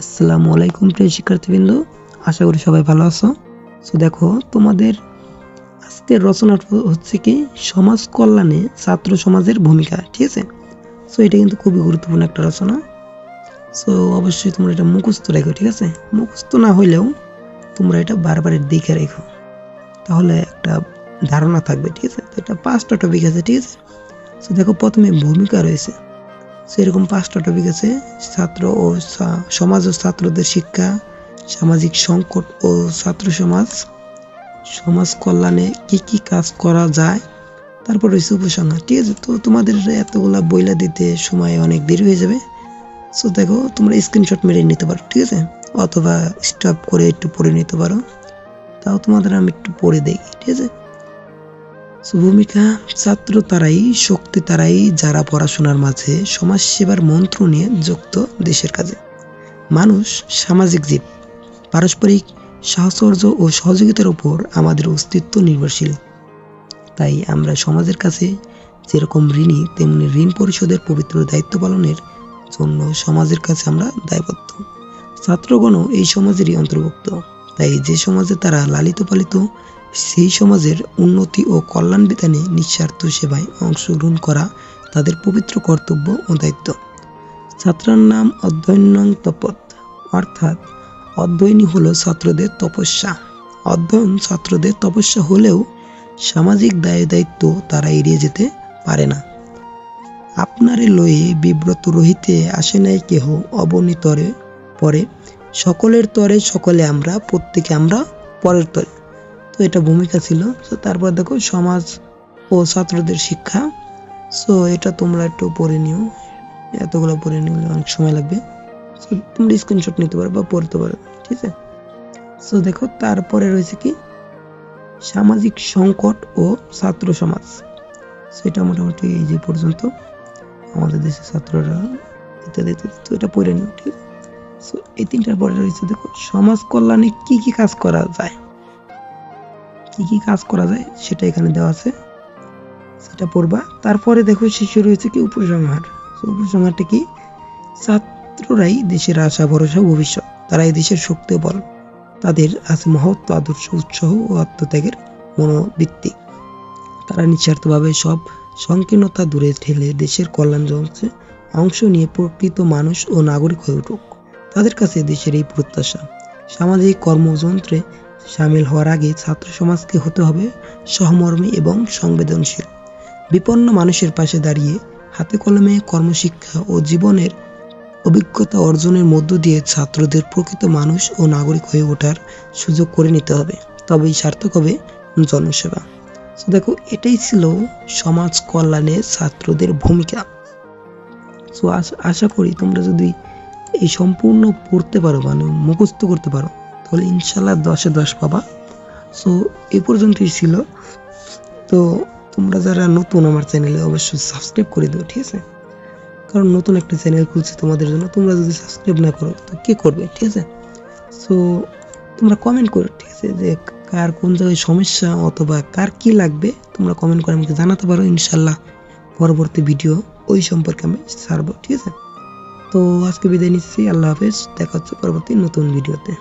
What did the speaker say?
আসসালামু আলাইকুম প্রিয় শিক্ষার্থীবৃন্দ, আশা করি সবাই ভালো আছো। সো দেখো, তোমাদের আজকের রচনা হচ্ছে কি সমাজ কল্যাণে ছাত্র সমাজের ভূমিকা। ঠিক আছে, সো এটা কিন্তু খুবই গুরুত্বপূর্ণ একটা রচনা। সো অবশ্যই তোমরা এটা মুখস্থ রেখো। ঠিক আছে, মুখস্থ না হইলেও তোমরা এটা বারবার দেখে রেখো, তাহলে একটা ধারণা থাকবে। ঠিক আছে, তো এটা 5টা টপিক আছে। ঠিক আছে, সো দেখো প্রথমে ভূমিকা রয়েছে। সেরকম 5টা টপিক আছে: ছাত্র ও সমাজ ও ছাত্রদের শিক্ষা, সামাজিক সংকট ও ছাত্র সমাজ, সমাজ কল্যাণে কি কি কাজ করা যায়, তারপর রয়েছে উপসংহার। ঠিক আছে, তো তোমাদের এতগুলা বইলা দিতে সময় অনেক দেরি হয়ে যাবে। সো দেখো, তোমরা স্ক্রিনশট মেরে নিতে পারো। ঠিক আছে, অথবা স্টপ করে একটু পড়ে নিতে পারো। তাও তোমাদের আমি একটু পড়ে দেখি। ঠিক আছে, ভূমিকা: ছাত্র তারাই, শক্তি তারাই যারা পড়াশোনার মাঝে সমাজ সেবার মন্ত্র নিয়ে যুক্ত দেশের কাজে। মানুষ সামাজিক জীব, পারস্পরিক সাহচর্য ও সহযোগিতার উপর আমাদের অস্তিত্ব নির্ভরশীল। তাই আমরা সমাজের কাছে যেরকম ঋণী, তেমনি ঋণ পরিশোধের পবিত্র দায়িত্ব পালনের জন্য সমাজের কাছে আমরা দায়বদ্ধ। ছাত্রগণও এই সমাজেরই অন্তর্ভুক্ত। তাই যে সমাজে তারা লালিত পালিত, সেই সমাজের উন্নতি ও কল্যাণ বিধানে নিঃস্বার্থ সেবায় অংশগ্রহণ করা তাদের পবিত্র কর্তব্য ও দায়িত্ব। ছাত্রানাম অধ্যয়নং তপৎ, অর্থাৎ অধ্যয়নই হলো ছাত্রদের তপস্যা। অধ্যয়ন ছাত্রদের তপস্যা হলেও সামাজিক দায় দায়িত্ব তারা এড়িয়ে যেতে পারে না। আপনারে লয়ে বিব্রত রহিতে আসে নাই কেহ, অবনীতরে পরে সকলের তরে সকলে আমরা, প্রত্যেকে আমরা পরের তরে। তো এটা ভূমিকা ছিল। তো তারপর দেখো সমাজ ও ছাত্রদের শিক্ষা। সো এটা তোমরা একটু পড়ে নিও, এতগুলো পড়ে নিলে অনেক সময় লাগবে। সো তোমরা স্ক্রিনশট নিতে পারো বা পড়তে পারো। ঠিক আছে, সো দেখো তারপরে রয়েছে কি সামাজিক সংকট ও ছাত্র সমাজ। সেটা মোটামুটি এই যে পর্যন্ত আমাদের দেশের ছাত্ররা ইত্যাদি। তো এটা পড়ে নিও। ঠিক আছে, সো এই 3টার পরে রয়েছে দেখো সমাজ কল্যাণে কি কি কাজ করা যায়। কি কি কাজ করা যায় সেটা এখানে দেওয়া আছে, সেটা পড়বা। তারপরে দেখো শেষে রয়েছে কি উপসংহার। উপসংহারটা কি? ছাত্ররাই দেশের আশা, ভরসা, ভবিষ্যৎ। তারা এই দেশের শক্তি বল। তাদের আছে মহত্ব, আদর্শ, উৎসাহ ও আত্মত্যাগের মনোবৃত্তি। তারা নিঃস্বার্থভাবে সব সংকীর্ণতা দূরে ঠেলে দেশের কল্যাণ যন্ত্রে অংশ নিয়ে প্রকৃত মানুষ ও নাগরিক হয়ে উঠুক। তাদের কাছে দেশের এই প্রত্যাশা। সামাজিক কর্মযন্ত্রে সামিল হওয়ার আগে ছাত্র সমাজকে হতে হবে সহমর্মী এবং সংবেদনশীল। বিপন্ন মানুষের পাশে দাঁড়িয়ে হাতে কলমে কর্মশিক্ষা ও জীবনের অভিজ্ঞতা অর্জনের মধ্য দিয়ে ছাত্রদের প্রকৃত মানুষ ও নাগরিক হয়ে ওঠার সুযোগ করে নিতে হবে। তবেই সার্থক হবে জনসেবা। তো দেখো, এটাই ছিল সমাজ কল্যাণে ছাত্রদের ভূমিকা। সো আশা করি তোমরা যদি এই সম্পূর্ণ পড়তে পারো, মানে মুখস্থ করতে পারো, তাহলে ইনশাল্লাহ 10-এ 10 পাবা। সো এই পর্যন্তই ছিল। তো তোমরা যারা নতুন আমার চ্যানেলে, অবশ্যই সাবস্ক্রাইব করে দিও। ঠিক আছে, কারণ নতুন একটা চ্যানেল খুলছি তোমাদের জন্য। তোমরা যদি সাবস্ক্রাইব না করো তো কে করবে? ঠিক আছে, সো তোমরা কমেন্ট করো। ঠিক আছে, যে কার কোন জায়গায় সমস্যা অথবা কার কি লাগবে তোমরা কমেন্ট করে আমাকে জানাতে পারো। ইনশাল্লাহ পরবর্তী ভিডিও ওই সম্পর্কে আমি ছাড়বো। ঠিক আছে, তো আজকে বিদায় নিচ্ছি। আল্লাহ হাফেজ, দেখা হচ্ছে পরবর্তী নতুন ভিডিওতে।